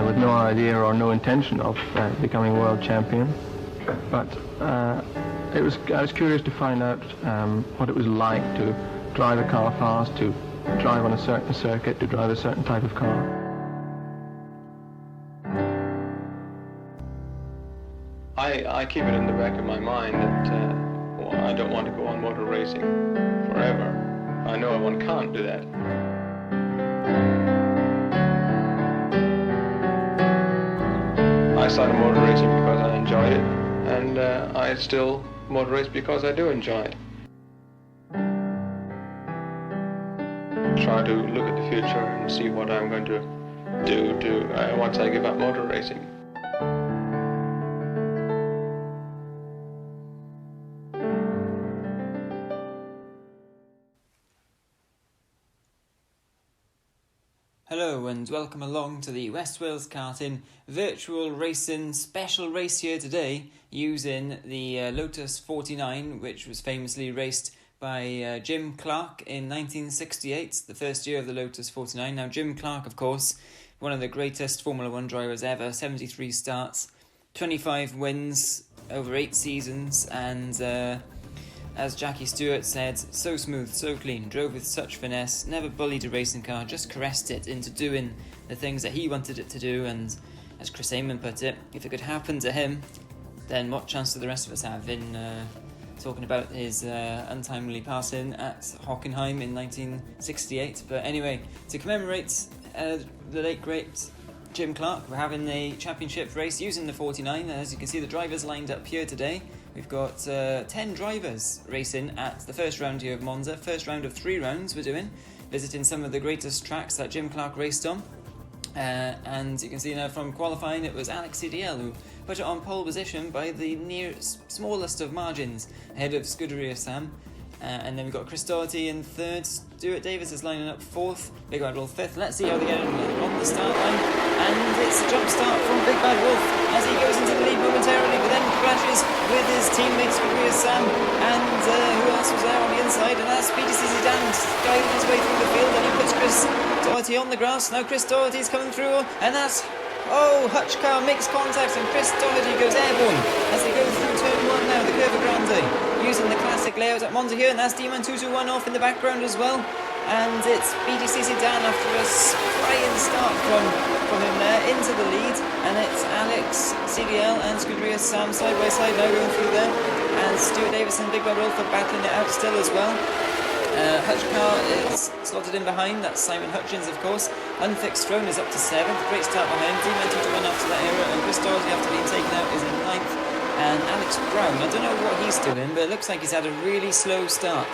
with no idea or no intention of becoming world champion. But I was curious to find out what it was like to drive a car fast, to drive on a certain circuit, to drive a certain type of car. I keep it in the back of my mind that I don't want to go on motor racing forever. I know one can't do that. I started motor racing because I enjoyed it, and I still motor race because I do enjoy it. Try to look at the future and see what I'm going to do once I give up motor racing. Hello and welcome along to the West Wales Karting virtual racing special race here today using the Lotus 49, which was famously raced by Jim Clark in 1968, the first year of the Lotus 49. Now Jim Clark, of course, one of the greatest Formula 1 drivers ever, 73 starts, 25 wins over 8 seasons, and as Jackie Stewart said, so smooth, so clean, drove with such finesse, never bullied a racing car, just caressed it into doing the things that he wanted it to do. And as Chris Amon put it, if it could happen to him, then what chance do the rest of us have in talking about his untimely passing at Hockenheim in 1968. But anyway, to commemorate the late great Jim Clark, we're having a championship race using the 49. As you can see, the drivers lined up here today. We've got 10 drivers racing at the first round here of Monza. First round of 3 rounds we're doing, visiting some of the greatest tracks that Jim Clark raced on. And you can see now from qualifying it was Alex CDL who put it on pole position by the smallest of margins, ahead of Scuderia Sam. And then we've got Chris Doherty in 3rd, Stuart Davis is lining up 4th, Big Bad Wolf 5th. Let's see how they get on the start line. And it's a jump start from Big Bad Wolf as he goes into the lead momentarily, but then crashes with his teammate Scuderia Sam. And who else was there on the inside? And that's PDC Zidane guiding his way through the field, and he puts Chris Doherty on the grass. Now Chris Doherty's coming through, and that's Hutch car makes contact, and Chris Doherty goes airborne as they go through turn 1 now, the Curva Grande, using the classic layout at Monza here, and that's D-Man 221 off in the background as well. And it's BDC Zidane after a flying start from him there into the lead, and it's Alex CDL and Scuderia Sam side by side now going through there, and Stuart Davis and Big Bad Wolf are battling it out still as well. Hutch car is slotted in behind, that's Simon Hutchins of course. Unfixed Throne is up to 7th, great start behind. D-Man 221 after that era, and Chris Doherty after being taken out is in 9th. And Alex Brown, I don't know what he's doing, but it looks like he's had a really slow start.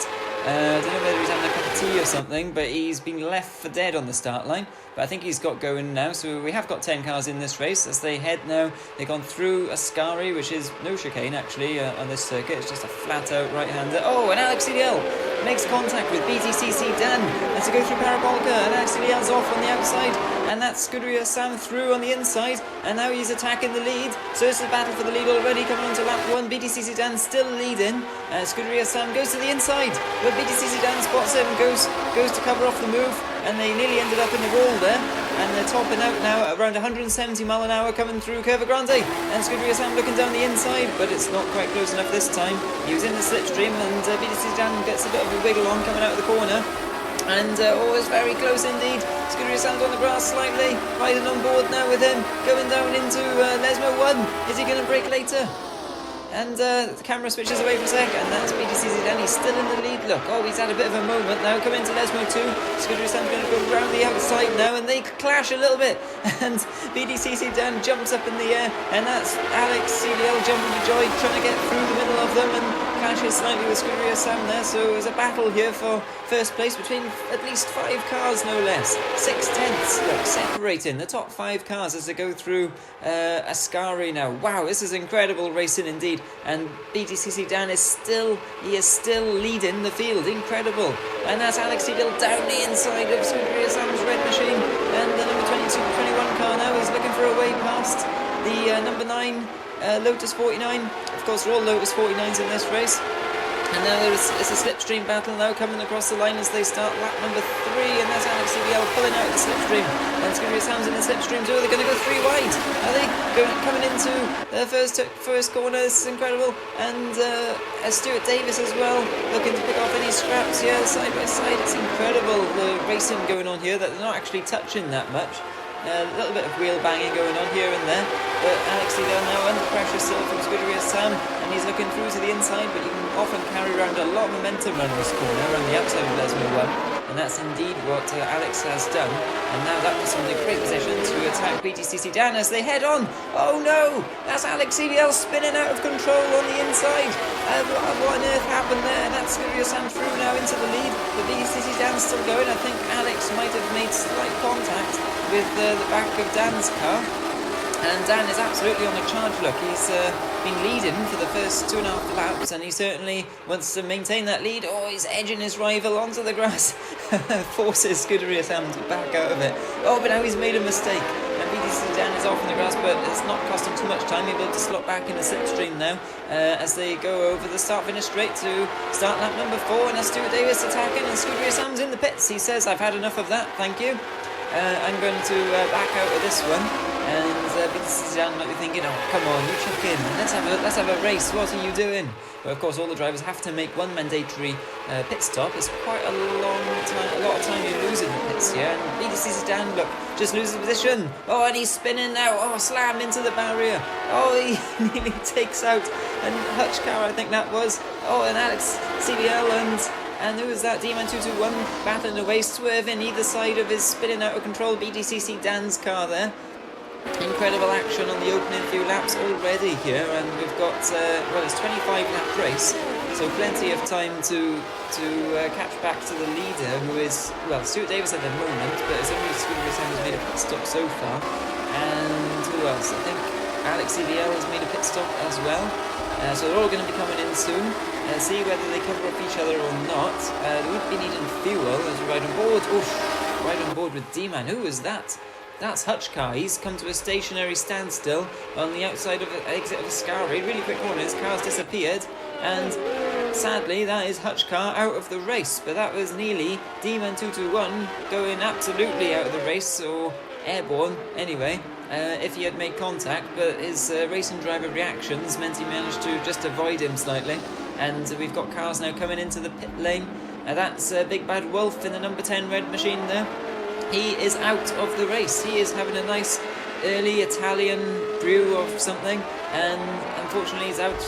I don't know whether he's having a cup of tea or something, but he's been left for dead on the start line. But I think he's got going now, so we have got 10 cars in this race as they head now. They've gone through Ascari, which is no chicane actually on this circuit. It's just a flat-out right-hander. Oh, and Alex CDL makes contact with BTC Zidane as they go through Parabolica, and Alex CDL's off on the outside, and that's Scuderia Sam through on the inside, and now he's attacking the lead. So it's a battle for the lead already, coming on to lap 1. BTC Zidane still leading. Scuderia Sam goes to the inside, but BTC Zidane spots him and goes to cover off the move, and they nearly ended up in the wall there, and they're topping out now at around 170 mile an hour coming through Curva Grande, and Scuderia Sam looking down the inside, but it's not quite close enough this time. He was in the slipstream, and BTC Zidane gets a bit of a wiggle on coming out of the corner. And it's very close indeed. Scuderia Sam's on the grass slightly, riding on board now with him, going down into Lesmo 1. Is he going to brake later? And the camera switches away for a sec, and that's BTC Zidane. He's still in the lead. Look, he's had a bit of a moment now. Coming into Lesmo 2. Scuderia Sam's going to go round the outside now, and they clash a little bit. And BTC Zidane jumps up in the air, and that's Alex CDL jumping for joy, trying to get through the middle of them, and clashes slightly with Scuderia Sam there. So there's a battle here for first place between at least 5 cars, no less. 6/10, look, separating the top 5 cars as they go through Ascari now. Wow, this is incredible racing indeed. And BTC Zidane is still leading the field. Incredible. And that's Alex CDL down the inside of Scuderia Sam's red machine. And the number 22-21 car now is looking for a way past the number 9 Lotus 49. Of course, they're all Lotus 49s in this race. And now it's a slipstream battle now coming across the line as they start lap number 3, and that's Alex CDL pulling out of the slipstream. And Scooter Sam's in the slipstream too. They're going to go 3 wide. Are they coming into the first corner? This is incredible. And Stuart Davis as well, looking to pick off any scraps here, side by side. It's incredible, the racing going on here, that they're not actually touching that much. A little bit of wheel banging going on here and there, but Alex Seagull now under pressure still from Scuderia Sam, and he's looking through to the inside, but you can often carry around a lot of momentum around this corner, around the outside of Lesmo 1, and that's indeed what Alex has done, and now that puts him in a great position to attack BTCC Dan as they head on. Oh no, that's Alex CDL spinning out of control on the inside. What on earth happened there? That's Scuderia Sam through now into the lead, but BTCC Dan's still going. I think Alex might have made slight contact with the back of Dan's car, and Dan is absolutely on a charge. Look, he's been leading for the first 2.5 laps, and he certainly wants to maintain that lead. Oh, he's edging his rival onto the grass. Forces Scuderia Sam to back out of it. Oh, but now he's made a mistake, and BTC Dan is off in the grass, but it's not cost him too much time. He'll be able to slot back in the slipstream now as they go over the start-finish straight to start lap number 4, and Stuart Davis attacking, and Scuderia Sam's in the pits. He says, "I've had enough of that, thank you. I'm going to back out of this one." And BTC Dan might be thinking, "Oh, come on, you chicken, let's have a race. What are you doing?" But of course, all the drivers have to make one mandatory pit stop. It's quite a lot of time you lose in the pits here. And BTC Dan, look, just loses position. Oh, and he's spinning now. Oh, slam into the barrier. Oh, he nearly takes out and Hutch car, I think that was. Oh, and Alex CBL and who was that? D-Man 221 battling away, swerving either side of his spinning out of control BTCC Dan's car there. Incredible action on the opening few laps already here, and we've got, it's 25 lap race, so plenty of time to catch back to the leader, who is, well, Stuart Davis at the moment, but it's only Scuderia Sam who's made a pit stop so far. And who else? I think Alex CBL has made a pit stop as well. So they're all going to be coming in soon. See whether they cover up each other or not. They won't be needing fuel as we ride on board. Oof, ride on board with D-Man. Who was that? That's Hutch car. He's come to a stationary standstill on the outside of the exit of a Scarry. Really quick corner. His car's disappeared. And sadly, that is Hutch car out of the race. But that was nearly D-Man 221 going absolutely out of the race, or airborne anyway, if he had made contact. But his racing driver reactions meant he managed to just avoid him slightly. And we've got cars now coming into the pit lane. That's Big Bad Wolf in the number 10 red machine there. He is out of the race. He is having a nice early Italian brew of something, and unfortunately he's out.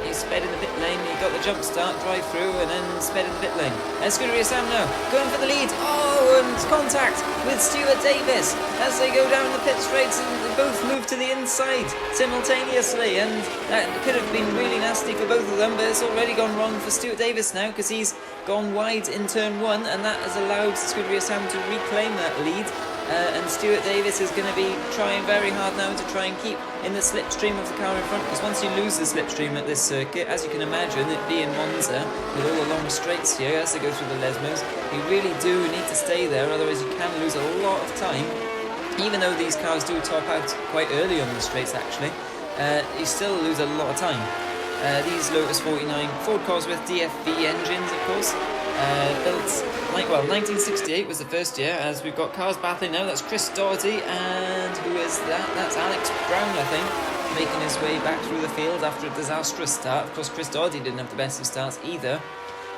He's sped in the pit lane. He got the jump start, drive through, and then sped in the pit lane. And Scuderia Sam now going for the lead. Oh, and contact with Stuart Davis as they go down the pit straights, and they both move to the inside simultaneously, and that could have been really nasty for both of them, but it's already gone wrong for Stuart Davis now, because he's gone wide in turn 1, and that has allowed Scuderia Sam to reclaim that lead. And Stuart Davis is going to be trying very hard now to try and keep in the slipstream of the car in front, because once you lose the slipstream at this circuit, as you can imagine, it being Monza with all the long straights here as they go through the Lesmos, you really do need to stay there, otherwise you can lose a lot of time. Even though these cars do top out quite early on the straights actually, you still lose a lot of time. These Lotus 49 Ford cars with DFV engines, of course, built, 1968 was the first year, as we've got cars battling now. That's Chris Doherty, and who is that? That's Alex Brown, I think, making his way back through the field after a disastrous start. Of course, Chris Doherty didn't have the best of starts either.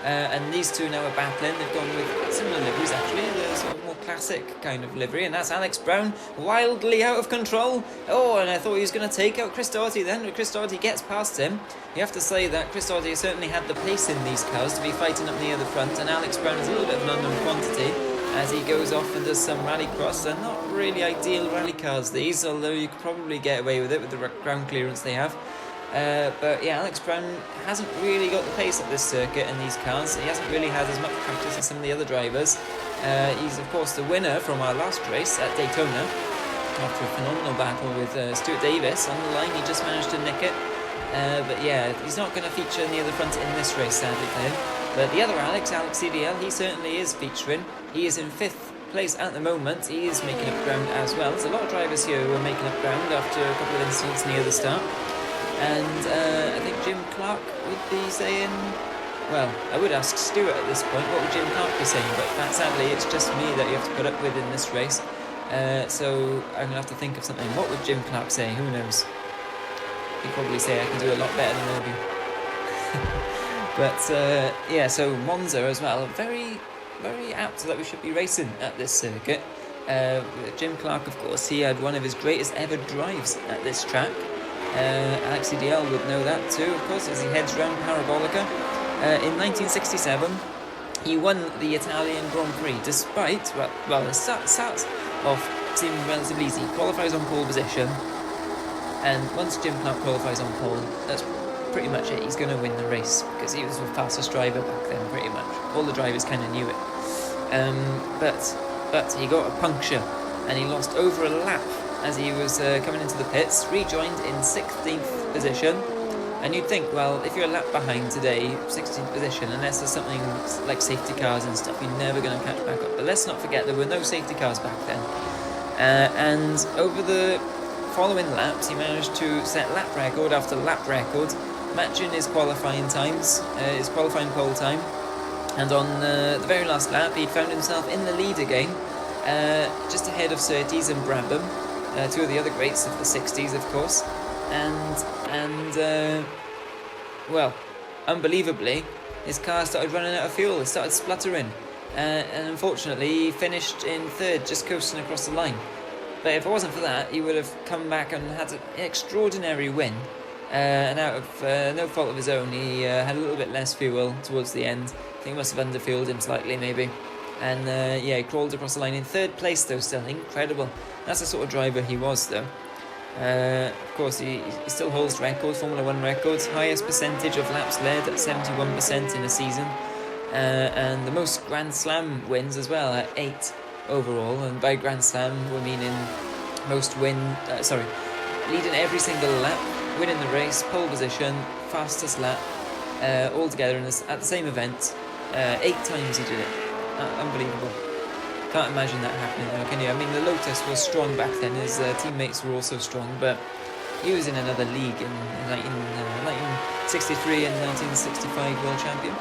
And these two now are battling. They've gone with similar liveries actually, the sort of more classic kind of livery, and that's Alex Brown wildly out of control. Oh, and I thought he was going to take out Chris Doherty then, but Chris Doherty gets past him. You have to say that Chris Doherty certainly had the pace in these cars to be fighting up near the front, and Alex Brown is a little bit of an unknown quantity as he goes off and does some rallycross. They're not really ideal rally cars these, although you could probably get away with it with the ground clearance they have. But yeah, Alex Brown hasn't really got the pace at this circuit in these cars. He hasn't really had as much practice as some of the other drivers. He's of course the winner from our last race at Daytona after a phenomenal battle with Stuart Davis on the line. He just managed to nick it. But yeah, he's not going to feature near the front in this race, sadly for him. But the other Alex CDL, he certainly is featuring. He is in 5th place at the moment. He is making up ground as well. There's a lot of drivers here who are making up ground after a couple of incidents near the start. And I think Jim Clark would be saying well, I would ask Stuart at this point, what would Jim Clark be saying? But sadly, it's just me that you have to put up with in this race. So I'm going to have to think of something. What would Jim Clark say? Who knows? He'd probably say I can do a lot better than Obi. But yeah, so Monza as well. Very, very apt that we should be racing at this circuit. Jim Clark, of course, he had one of his greatest ever drives at this track. Alex EDL would know that too, of course, as he heads round Parabolica. In 1967, he won the Italian Grand Prix, despite, well, it starts off seeming relatively easy. He qualifies on pole position, and once Jim Clark qualifies on pole, that's pretty much it. He's going to win the race, because he was the fastest driver back then, pretty much. All the drivers kind of knew it. But he got a puncture, and he lost over a lap as he was coming into the pits, rejoined in 16th position. And you'd think, well, if you're a lap behind today, 16th position, unless there's something like safety cars and stuff, you're never going to catch back up. But let's not forget, there were no safety cars back then. And over the following laps, he managed to set lap record after lap record, matching his qualifying times, his qualifying pole time. And on the very last lap, he'd found himself in the lead again, just ahead of Surtees and Brabham, two of the other greats of the 60s, of course. And well, unbelievably, his car started running out of fuel. It started spluttering, and unfortunately, he finished in third, just coasting across the line. But if it wasn't for that, he would have come back and had an extraordinary win. And out of no fault of his own, he had a little bit less fuel towards the end. I think he must have underfueled him slightly, maybe. And yeah, he crawled across the line in third place, though. Still incredible. That's the sort of driver he was, though. Of course, he still holds records, Formula 1 records, highest percentage of laps led at 71% in a season, and the most Grand Slam wins as well at 8 overall. And by Grand Slam, we're meaning most leading every single lap, winning the race, pole position, fastest lap, all together at the same event. 8 times he did it. Unbelievable. Can't imagine that happening though, can you? I mean, the Lotus was strong back then, his teammates were also strong, but he was in another league in 1963 and 1965 world champion.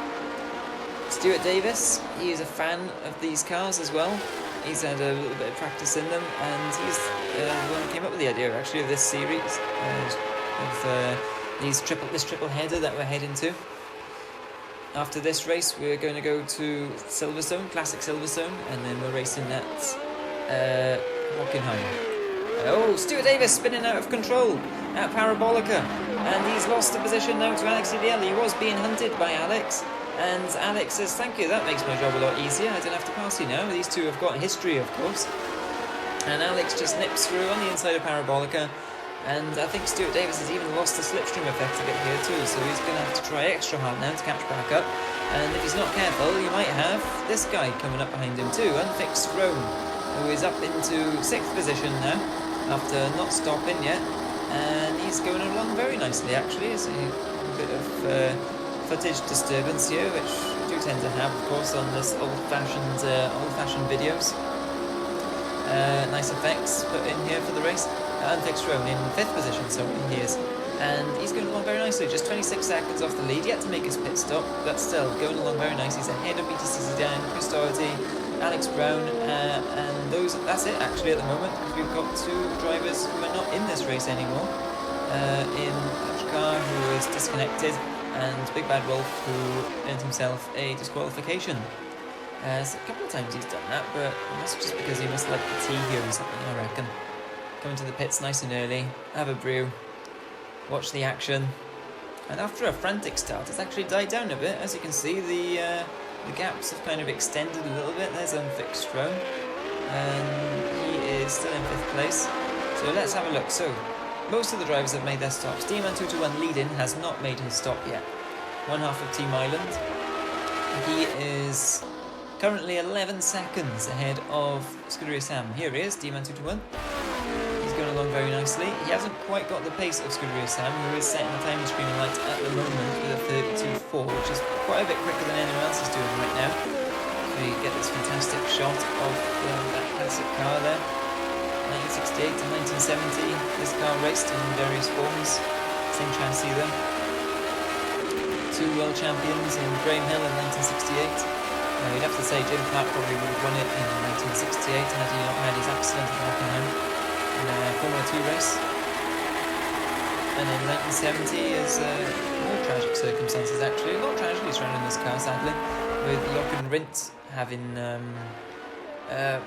Stuart Davis, he is a fan of these cars as well. He's had a little bit of practice in them, and he's the one who came up with the idea actually of this series, of this triple header that we're heading to. After this race, we're going to go to Silverstone, Classic Silverstone, and then we're racing at Hockenheim. Oh, Stuart Davis spinning out of control at Parabolica, and he's lost the position now to Alex EDL. He was being hunted by Alex, and Alex says, "Thank you, that makes my job a lot easier. I don't have to pass you now." These two have got history, of course. And Alex just nips through on the inside of Parabolica. And I think Stuart Davis has even lost the slipstream effect a bit here too, so he's going to have to try extra hard now to catch back up. And if he's not careful, you might have this guy coming up behind him too, Unfixed Rome, who is up into 6th position now, after not stopping yet. And he's going along very nicely actually. It's a bit of footage disturbance here, which we do tend to have, of course, on this old-fashioned videos. Nice effects put in here for the race. Unfixed Rome in 5th position, so he is. And he's going along very nicely, just 26 seconds off the lead, yet to make his pit stop, but still going along very nice. He's ahead of BTC Zidane, Chris Doherty, Alex Brown, and that's it actually at the moment, because we've got 2 drivers who are not in this race anymore. In Patrick, who was disconnected, and Big Bad Wolf, who earned himself a disqualification. So a couple of times he's done that, but that's just because he must like the tea here or something, I reckon. Come into the pits nice and early, have a brew, watch the action, and after a frantic start, it's actually died down a bit. As you can see, the gaps have kind of extended a little bit. There's Unfixed Rome, and he is still in 5th place. So let's have a look. So most of the drivers have made their stops. D-Man221 leading has not made his stop yet. One half of Team Island. He is currently 11 seconds ahead of Scuderia Sam. Here he is, D-Man221. Going along very nicely. He hasn't quite got the pace of Scuderia Sam, who is setting the time screen light at the moment with a 32.4, which is quite a bit quicker than anyone else is doing right now. So you get this fantastic shot of that classic car there. 1968 to 1970, this car raced in various forms. Same chassis though. 2 world champions in Graham Hill in 1968. You'd have to say Jim Clark probably would have won it in 1968 had he not had his accident at Rockingham in a Formula 2 race. And in 1970 is more tragic circumstances actually. A lot of tragedy surrounding this car sadly, with Jochen Rindt having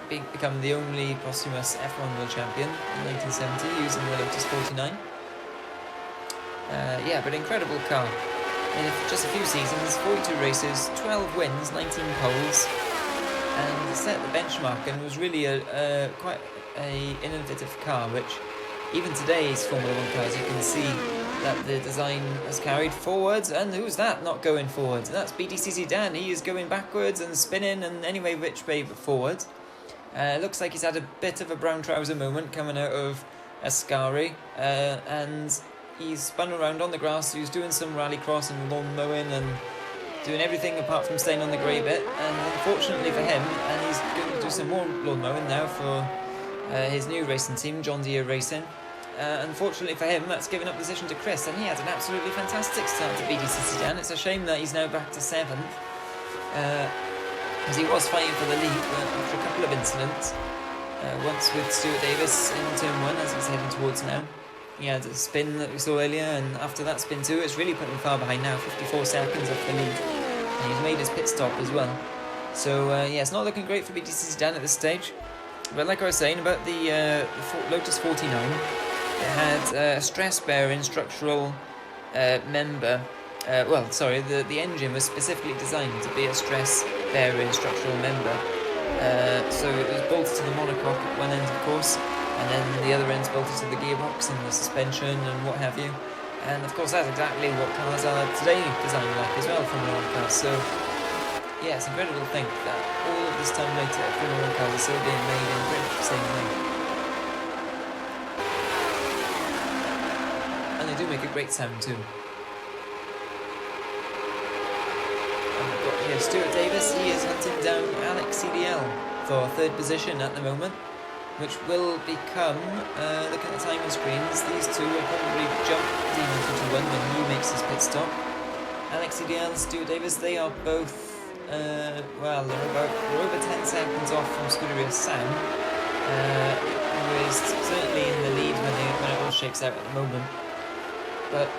become the only posthumous F1 world champion in 1970 using the Lotus 49. But incredible car. In just a few seasons, 42 races, 12 wins, 19 poles, and set the benchmark and was really quite an innovative car, which even today's Formula 1 cars you can see that the design has carried forwards. And who's that not going forwards? That's BDCC Dan. He is going backwards and spinning and anyway which way but forward. Looks like he's had a bit of a brown trouser moment coming out of Ascari, and he's spun around on the grass. He was doing some rallycross and lawn mowing and doing everything apart from staying on the grey bit. And unfortunately for him, and he's going to do some more lawn mowing now for his new racing team, John Deere Racing. Unfortunately for him, that's given up position to Chris, and he had an absolutely fantastic start to BDC Sedan. It's a shame that he's now back to 7th, as he was fighting for the lead, but after a couple of incidents, once with Stuart Davis in turn 1 as he's heading towards now. He had a spin that we saw earlier, and after that spin 2, it's really put him far behind now, 54 seconds off the lead. And he's made his pit stop as well. So, it's not looking great for BDC Sedan at this stage. But like I was saying about the Lotus 49, it had a stress-bearing structural member. The engine was specifically designed to be a stress-bearing structural member. So it was bolted to the monocoque at one end, of course, and then the other end's bolted to the gearbox and the suspension and what have you. And of course that's exactly what cars are today designed like as well, Formula 1 cars. So yeah, it's incredible to think that all of this time later, Formula 1 cars are still being made in pretty much the same way. And they do make a great sound too. And we've got here Stuart Davis. He is hunting down Alex CDL for 3rd position at the moment, which will become, looking at the timing screens, these two will probably jump Demon 21 when he makes his pit stop. Alex CDL and Stuart Davis, they are both, they're over 10 seconds off from Scuderia Sam, who is certainly in the lead when it all shakes out at the moment. But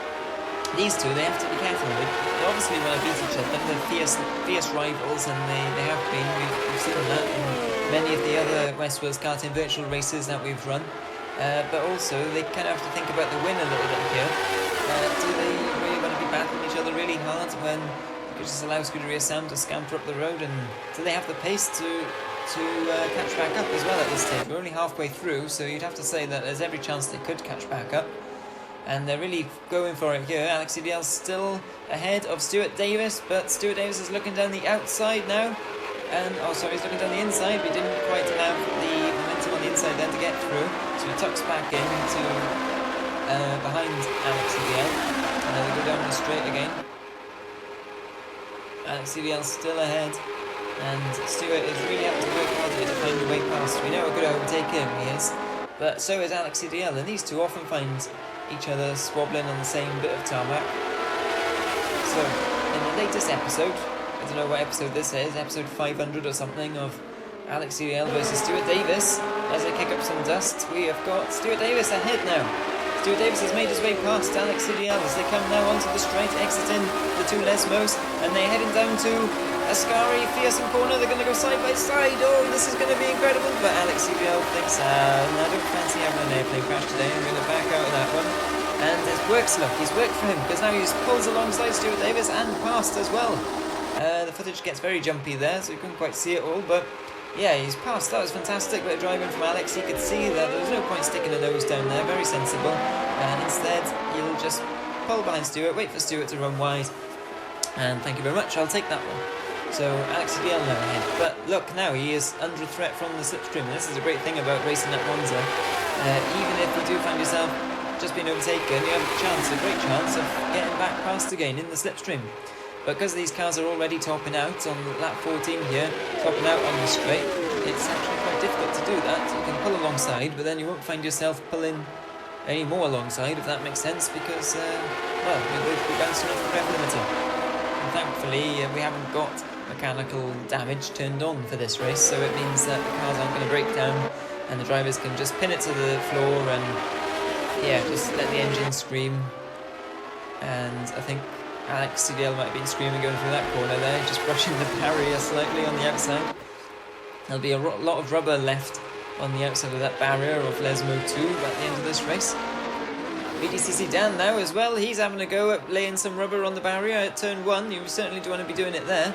these two, they have to be careful. They obviously want to beat each other. They're fierce rivals, and they have been. We've seen that in many of the other West Wales karting virtual races that we've run. But also, they kind of have to think about the win a little bit here. Do they really want to be battling each other really hard when you could just allow Scuderia Sam to scamper up the road? And do they have the pace to catch back up as well at this stage? We're only halfway through, so you'd have to say that there's every chance they could catch back up. And they're really going for it here. Alex CDL's still ahead of Stuart Davis, but Stuart Davis is looking down the outside now. And, he's looking down the inside, but he didn't quite have the momentum on the inside then to get through. So he tucks back in to behind Alex CDL. And then they go down the straight again. Alex CDL's still ahead. And Stuart is really having to work hard to find a way past. We know a good overtake him, he is. But so is Alex CDL, and these two often find each other squabbling on the same bit of tarmac. So, in the latest episode, I don't know what episode this is, episode 500 or something of Alex CDL versus Stuart Davis, as they kick up some dust, we have got Stuart Davis ahead now. Stuart Davis has made his way past Alex CDL as they come now onto the straight, exiting the two Lesmos, and they're heading down to Ascari, fearsome corner. They're going to go side by side. Oh, this is going to be incredible. But Alex CDL thinks, I don't fancy having an airplane crash today. I'm going to back out of that one. And it works, look. He's worked for him because now he pulls alongside Stuart Davis and past as well. The footage gets very jumpy there, so you couldn't quite see it all. But yeah, he's passed. That was fantastic bit of driving from Alex. He could see that there was no point sticking a nose down there. Very sensible. And instead, he'll just pull behind Stuart, wait for Stuart to run wide. And thank you very much. I'll take that one. So Alex CDL now ahead. But look, now he is under threat from the slipstream. This is a great thing about racing at Monza. Even if you do find yourself just being overtaken, you have a great chance of getting back past again in the slipstream. Because these cars are already topping out on lap 14 here, topping out on the straight, it's actually quite difficult to do that. You can pull alongside, but then you won't find yourself pulling any more alongside, if that makes sense, because, you'll both be bouncing off the rev limiter. thankfully we haven't got mechanical damage turned on for this race, so it means that the cars aren't going to break down and the drivers can just pin it to the floor and just let the engine scream. And I think Alex CDL might have been screaming going through that corner there, just brushing the barrier slightly on the outside. There'll be a lot of rubber left on the outside of that barrier of Lesmo 2 at the end of this race. BDCC Dan now as well, he's having a go at laying some rubber on the barrier at turn 1. You certainly do want to be doing it there.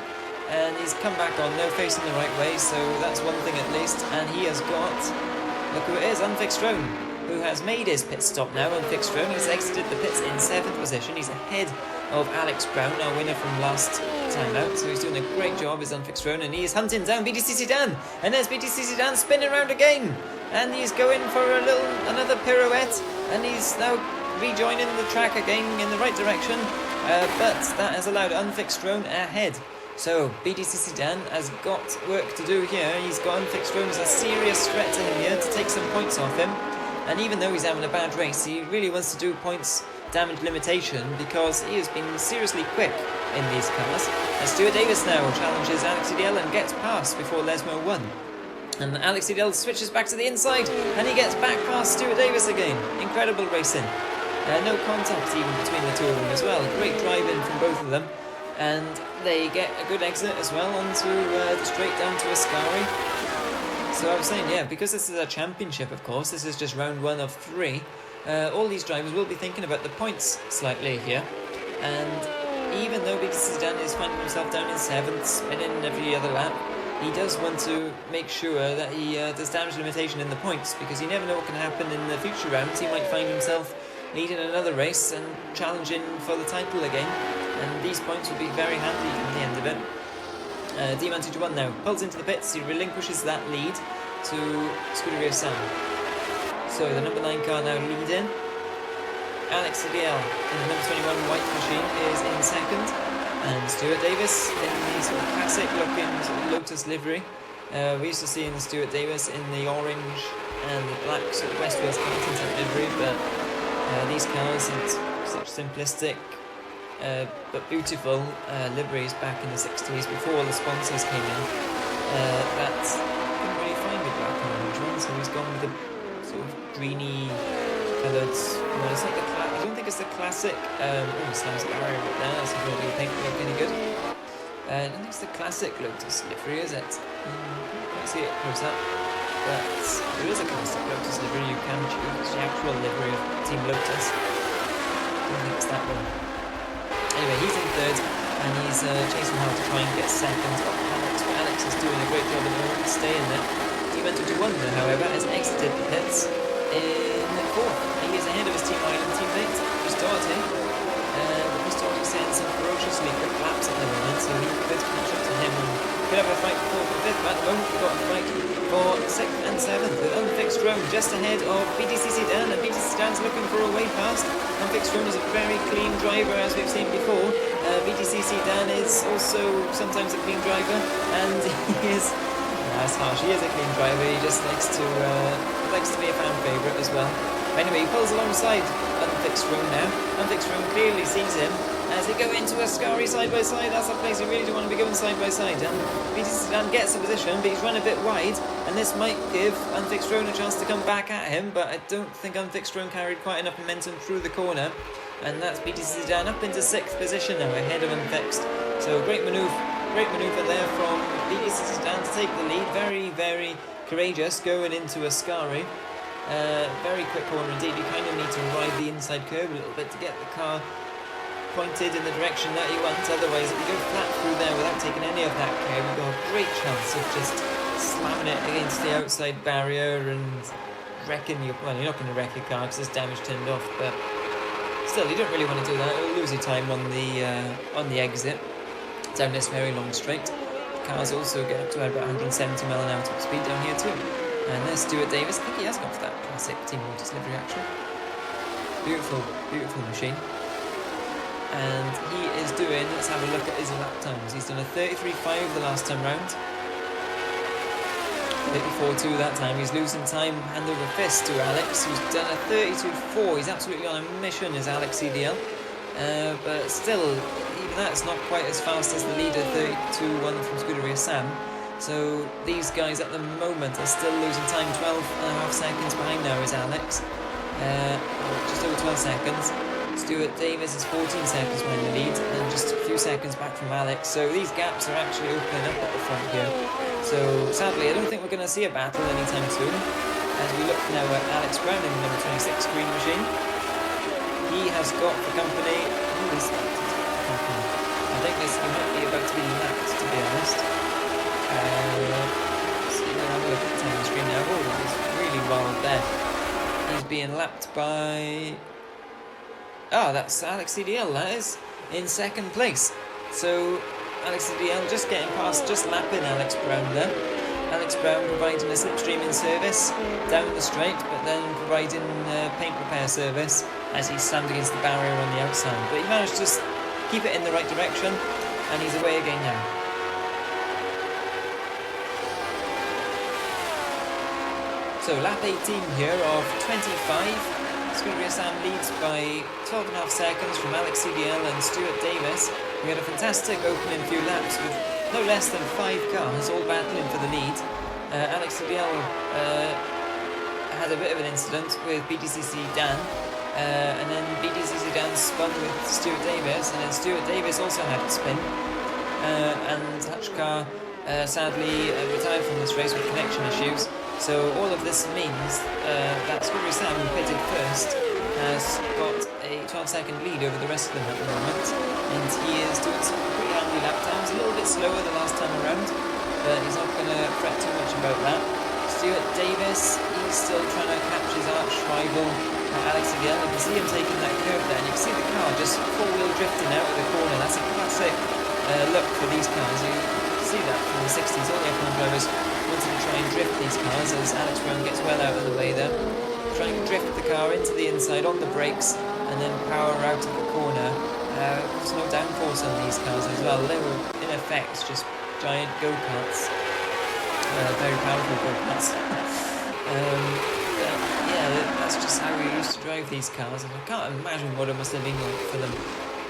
And he's come back on, no facing the right way, so that's one thing at least. And he has got, look who it is, Unfixed Drone, who has made his pit stop now. Unfixed Drone has exited the pits in 7th position. He's ahead of Alex Brown, our winner from last time out. So he's doing a great job as Unfixed Drone, and he is hunting down BDCC Dan. And there's BDCC Dan spinning around again. And he's going for another pirouette, and he's now rejoining the track again in the right direction. But that has allowed Unfixed Drone ahead. So BDCC Dan has got work to do here. He's got Unfixed Drone as a serious threat to him here to take some points off him. And even though he's having a bad race, he really wants to do points damage limitation because he has been seriously quick in these cars. And Stuart Davis now challenges Alex CDL and gets past before Lesmo won. And Alex CDL switches back to the inside and he gets back past Stuart Davis again. Incredible racing. No contact even between the two of them as well. Great driving from both of them. And they get a good exit as well onto straight down to Ascari. So I was saying, because this is a championship, of course, this is just round 1 of 3. All these drivers will be thinking about the points slightly here. And even though BDCC Dan is finding himself down in 7th, spinning every other lap, he does want to make sure that he does damage limitation in the points, because you never know what can happen in the future rounds. He might find himself leading another race and challenging for the title again. And these points will be very handy at the end of it. D-Man 2-1 now pulls into the pits. He relinquishes that lead to Scuderia Sam. So the number 9 car now leading. Alex CDL in the number 21 white machine is in 2nd. And Stuart Davis in the sort of classic looking sort of Lotus livery. We used to see Stuart Davis in the orange and the black sort of West Wales Continental livery, but these cars had such simplistic but beautiful liveries back in the 60s before the sponsors came in. That couldn't really find a black and orange one, so he's gone with the sort of greeny coloured. Well, it's not the I don't think it's the classic. Slams the barrier right there. That's really paint look any good. I don't think it's the classic Lotus livery, is it? Can't see it close up, but there is a classic Lotus livery you can choose. It's the actual livery of Team Lotus. I don't think it's that one. Anyway, he's in 3rd and he's chasing hard to try and get 2nd. Alex is doing a great job at the moment, staying there. D-Man 2-1, however, has exited the pits in 4th. He is ahead of his Team Ireland teammate, Cristante. Cristante is saying some ferociously quick laps at the moment, so he could catch up to him and could have a fight for 4th and 5th. But at the moment, we've got a fight for 6th and 7th with Unfixed Drone just ahead of BDCC Dan, and BDCC Dan's looking for a way past. Unfixed Drone is a very clean driver, as we've seen before. BDCC Dan is also sometimes a clean driver, and he is, that's harsh, he is a clean driver. He just likes to be a fan favourite as well. Anyway, he pulls alongside Unfixed Drone now. Unfixed Drone clearly sees him as they go into Ascari side by side. That's a place you really do want to be going side by side. And BDCC Dan gets a position, but he's run a bit wide, and this might give Unfixed Drone a chance to come back at him, but I don't think Unfixed Drone carried quite enough momentum through the corner. And that's BDCC Dan up into 6th position now, ahead of Unfixed. So great manoeuvre there from BDCC Dan to take the lead. Very, very courageous going into Ascari. Very quick corner indeed. You kind of need to ride the inside curve a little bit to get the car pointed in the direction that you want. Otherwise, if you go flat through there without taking any of that curve, you've got a great chance of just slamming it against the outside barrier and wrecking your... Well, you're not going to wreck your car because there's damage turned off, but still, you don't really want to do that. It'll lose you time on the exit down this very long straight. The cars also get up to about 170mph top speed down here too. And there's Stuart Davis. I think he has gone for that classic Team Lotus livery actually. Beautiful, beautiful machine. And he is doing, let's have a look at his lap times. He's done a 33.5 the last time round. 34.2 that time. He's losing time hand over fist to Alex, who's done a 32.4. He's absolutely on a mission, is Alex CDL. But still, that's not quite as fast as the leader 32-1 from Scuderia Sam. So these guys at the moment are still losing time. 12.5 seconds behind now is Alex. Just over 12 seconds. Stuart Davis is 14 seconds behind the lead and just a few seconds back from Alex. So these gaps are actually opening up at the front here. So sadly, I don't think we're going to see a battle anytime soon. As we look now at Alex Brown in the number 26 green machine. He has got the company. I think he might be about to be lapped, to be honest. So you have a look at the time screen now. Oh, he's really wild there. He's being lapped by... Oh, that's Alex CDL, that is, in second place. So Alex CDL just getting past, just lapping Alex Brown there. Alex Brown providing a slipstreaming service down the straight, but then providing paint repair service as he slammed against the barrier on the outside. But he managed to just keep it in the right direction, and he's away again now. So lap 18 here of 25. Scuderia Sam leads by 12.5 seconds from Alex CDL and Stuart Davis. We had a fantastic opening few laps with no less than 5 cars all battling for the lead. Alex CDL had a bit of an incident with BTCC Dan, and then BTCC Dan spun with Stuart Davis, and then Stuart Davis also had to spin. And Hutchcar sadly retired from this race with connection issues. So all of this means that Scuderia Sam, who pitted first, has got a 12-second lead over the rest of them at the moment, and he is doing some pretty handy lap times, a little bit slower the last time around, but he's not going to fret too much about that. Stuart Davis, he's still trying to catch his arch rival Alex again. You can see him taking that curve there, and you can see the car just four-wheel drifting out of the corner. That's a classic look for these cars. You see that from the 60s. All the F1 drivers wanted to try and drift these cars as Alex Brown gets well out of the way there. Try and drift the car into the inside on the brakes and then power out of the corner. There's no downforce on these cars as well. They were in effect just giant go-karts. Very powerful go-karts. Yeah, that's just how we used to drive these cars, and I can't imagine what it must have been like for them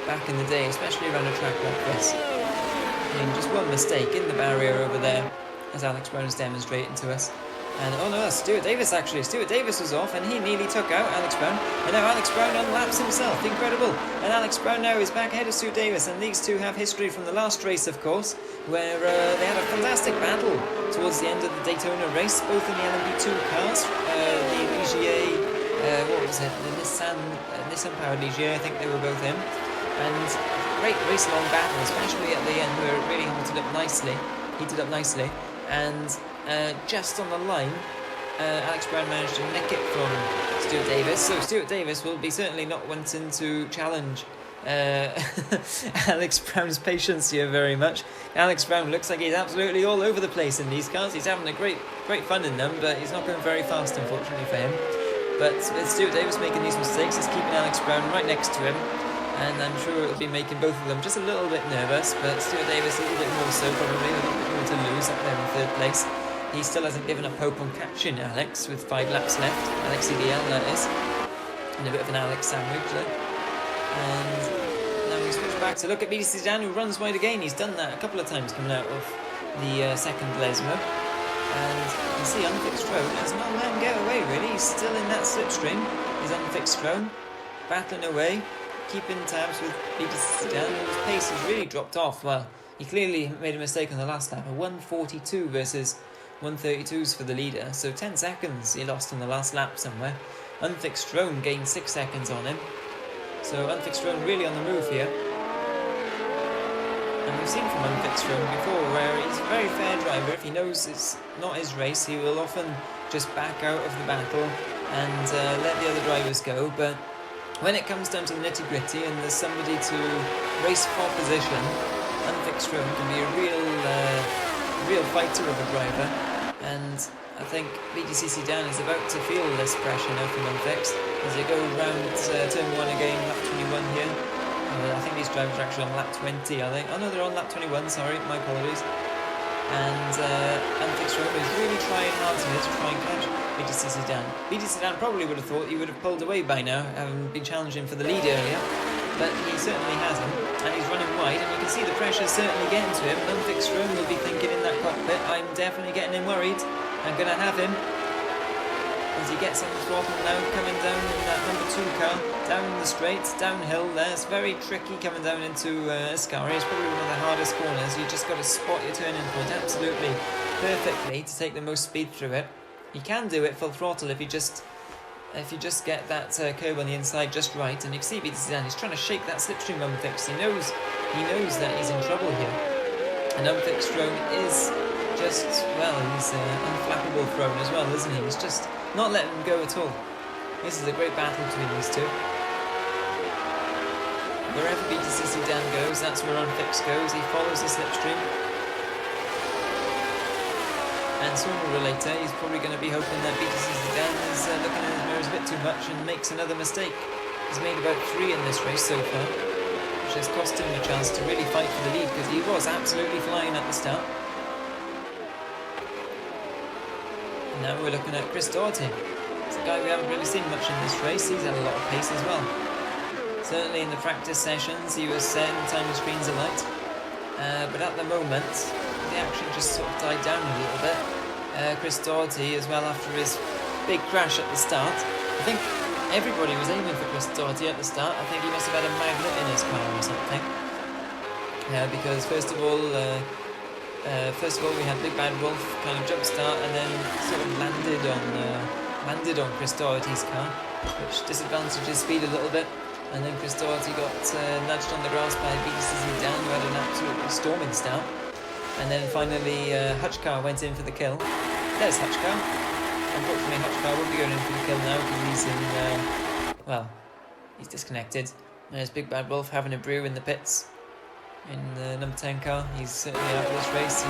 back in the day, especially around a track like this. I mean, just one mistake in the barrier over there, as Alex Brown is demonstrating to us. And oh no, that's Stuart Davis actually. Stuart Davis was off and he nearly took out Alex Brown. And now Alex Brown unlaps himself. Incredible. And Alex Brown now is back ahead of Stuart Davis. And these two have history from the last race, of course, where they had a fantastic battle towards the end of the Daytona race, both in the LMP2 cars. The Ligier, what was it? The Nissan-powered Ligier, I think they were both in. And great race-long battle, especially at the end where it really heated up nicely. And just on the line, Alex Brown managed to nick it from Stuart Davis. So Stuart Davis will be certainly not wanting to challenge Alex Brown's patience here very much. Alex Brown looks like he's absolutely all over the place in these cars. He's having a great fun in them, but he's not going very fast, unfortunately for him. But with Stuart Davis making these mistakes, it's keeping Alex Brown right next to him. And I'm sure it'll be making both of them just a little bit nervous, but Stuart Davis a little bit more so, probably a little bit more to lose up there in third place. He still hasn't given up hope on catching Alex with 5 laps left. Alex CDL, that is. And a bit of an Alex sandwich there. And now we switch back to look at BTC Dan, who runs wide again. He's done that a couple of times coming out of the second Lesmo. And you can see Unfixed Road has not let him get away, really. He's still in that slipstream. He's Unfixed Road, battling away, keeping tabs with BTC Dan, whose pace has really dropped off. Well, he clearly made a mistake on the last lap. A 1:42 versus 1:32s for the leader, so 10 seconds he lost on the last lap somewhere. Unfixed Drone gained 6 seconds on him, so Unfixed Drone really on the move here. And we've seen from Unfixed Drone before where he's a very fair driver. If he knows it's not his race, he will often just back out of the battle and let the other drivers go. But when it comes down to the nitty-gritty and there's somebody to race for position, Unfixed Drone can be a real fighter of a driver. And I think BTCC Dan is about to feel this pressure now from Unfixed as they go round turn 1 again, lap 21 here. I think these drivers are actually on lap 20, are they? Oh no, they're on lap 21, sorry, my apologies. And Unfixed Road is really trying hard here to try and catch BTCC Dan. BTCC Dan probably would have thought he would have pulled away by now, having been challenging for the lead earlier. but he certainly hasn't, and he's running wide, and you can see the pressure certainly getting to him. And Unfixed Drone will be thinking in that cockpit, I'm definitely getting him worried, I'm going to have him. As he gets on the throttle now, coming down in that number 2 car, down the straight, downhill there. It's very tricky coming down into Ascari. It's probably one of the hardest corners. You just got to spot your turning point absolutely perfectly to take the most speed through it. You can do it full throttle if you just get that curve on the inside just right. And you can see BTC he's trying to shake that slipstream Unfixed. He knows that he's in trouble here. And Unfixed Drone is just, well, he's unflappable throne as well, isn't he? He's just not letting him go at all. This is a great battle between these two. Wherever BTC Dan goes, that's where Unfixed goes. He follows the slipstream. And sooner or later, he's probably going to be hoping that BTC Dan is looking at his mirrors a bit too much and makes another mistake. He's made about 3 in this race so far, which has cost him a chance to really fight for the lead, because he was absolutely flying at the start. And now we're looking at Chris Doherty. It's a guy we haven't really seen much in this race. He's had a lot of pace as well. Certainly in the practice sessions he was setting time screens alight. But at the moment the action just sort of died down a little bit. Chris Doherty as well, after his big crash at the start. I think everybody was aiming for Chris Doherty at the start. I think he must have had a magnet in his car or something. Because first of all we had Big Bad Wolf kind of jump start and then sort of landed on Chris Doherty's car, which disadvantages speed a little bit. And then Chris Doherty got nudged on the grass by BTC Dan, who had an absolutely storming start. And then finally Hutchcar went in for the kill. There's Hutchcar. Unfortunately Hutchcar won't be going in for the kill now because he's he's disconnected. There's Big Bad Wolf having a brew in the pits in the number 10 car. He's certainly out of this race.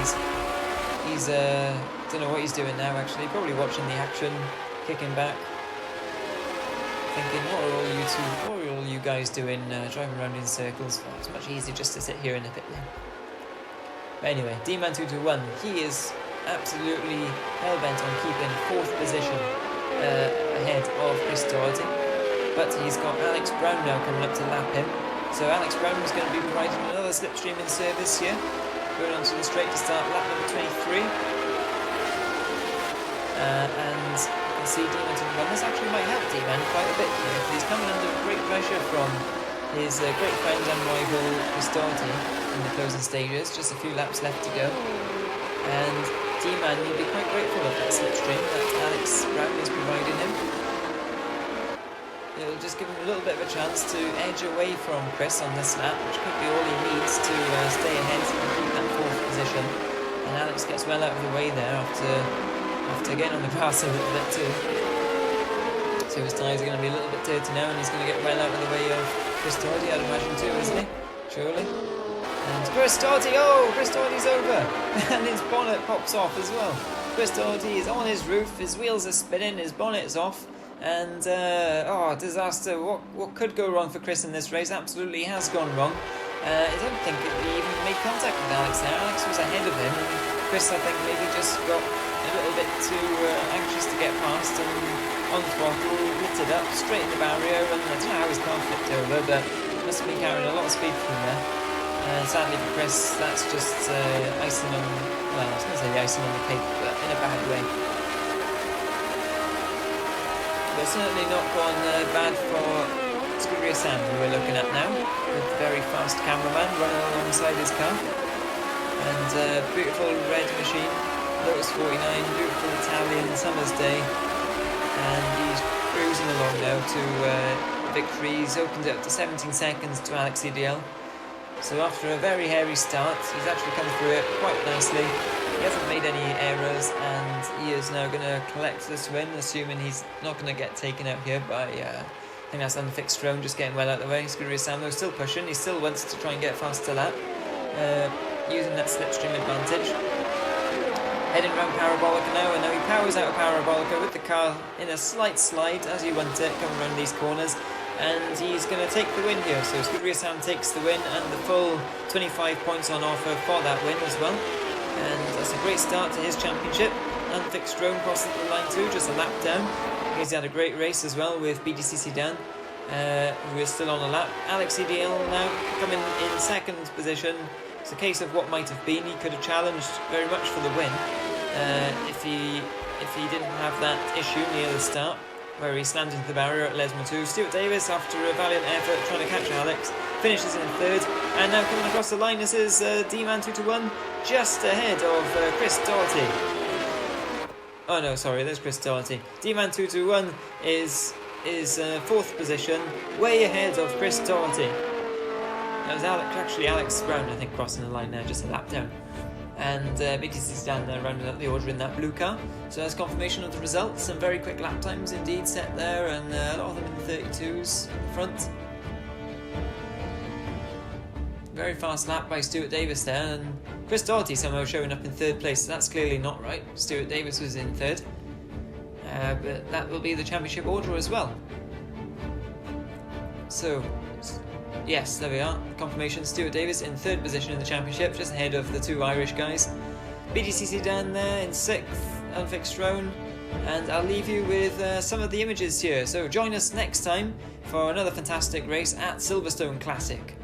He's don't know what he's doing now actually, probably watching the action, kicking back, thinking, what are all you guys doing driving around in circles? Oh, it's much easier just to sit here in the pit lane. But anyway, D-Man221, he is absolutely hell-bent on keeping 4th position ahead of Chris Doherty. But he's got Alex Brown now coming up to lap him. So Alex Brown is going to be providing another slipstream in service here. Going onto the straight to start lap number 23. And you can see D-Man221, this actually might help D-Man quite a bit here, because he's coming under great pressure from his great friend and rival Chris Doherty in the closing stages. Just a few laps left to go. And D-Man will be quite grateful of that slipstream that Alex Brown is providing him. It'll just give him a little bit of a chance to edge away from Chris on this lap, which could be all he needs to stay ahead and keep that 4th position. And Alex gets well out of the way there after getting on the grass a little bit too. So his tyres are going to be a little bit dirty now, and he's going to get well out of the way of Chris Doherty, I'd imagine too, isn't he? Surely. And Chris Doherty, Chris Doherty's over! And his bonnet pops off as well. Chris Doherty is on his roof, his wheels are spinning, his bonnet's off. And, disaster. What could go wrong for Chris in this race absolutely has gone wrong. I don't think he even made contact with Alex there. Alex was ahead of him. Chris, I think, maybe just got a little bit too anxious to get past and on throttle, lit it up, straight in the barrier, and I don't know how his car flipped over, but must have been carrying a lot of speed from there. Sadly for Chris, that's just icing on, well, I was going to say the icing on the cake, but in a bad way. But certainly not gone bad for Scuderia Sam, who we're looking at now, with the very fast cameraman running alongside his car. And beautiful red machine, Lotus 49, beautiful Italian summer's day. And he's cruising along now to victory. He's opened it up to 17 seconds to Alex EDL. So after a very hairy start, he's actually come through it quite nicely. He hasn't made any errors, and he is now going to collect this win, assuming he's not going to get taken out here by, I think that's Unfixed Drone, just getting well out of the way. Scuderia Sam still pushing, he still wants to try and get a faster lap, using that slipstream advantage. Heading around Parabolica now, and now he powers out of Parabolica with the car in a slight slide as you want it, coming around these corners. And he's going to take the win here, so Scuderia Sam takes the win and the full 25 points on offer for that win as well. And that's a great start to his championship. Unfixed Drone crosses the line too, just a lap down. He's had a great race as well with BDC Dan. who is still on a lap. Alex EDL now coming in second position. It's a case of what might have been. He could have challenged very much for the win if he didn't have that issue near the start where he slammed into the barrier at Les Moutous. Stuart Davis, after a valiant effort trying to catch Alex, finishes in third, and now coming across the line, this is D-Man 2-1, just ahead of Chris Doherty. Oh no, sorry, there's Chris Doherty. D-Man 2-1 is fourth position, way ahead of Chris Doherty. That was Alex Brown, I think, crossing the line now, just a lap down. And BTC Sedan rounding up the order in that blue car. So that's confirmation of the results. Some very quick lap times indeed set there, and a lot of them in the 32s in the front. Very fast lap by Stuart Davis there, and Chris Doherty somehow showing up in third place. So that's clearly not right. Stuart Davis was in third. But that will be the championship order as well. So, yes, there we are. Confirmation, Stuart Davis in third position in the championship, just ahead of the two Irish guys. BTC Sedan there in sixth, unfixed drone. And I'll leave you with some of the images here. So join us next time for another fantastic race at Silverstone Classic.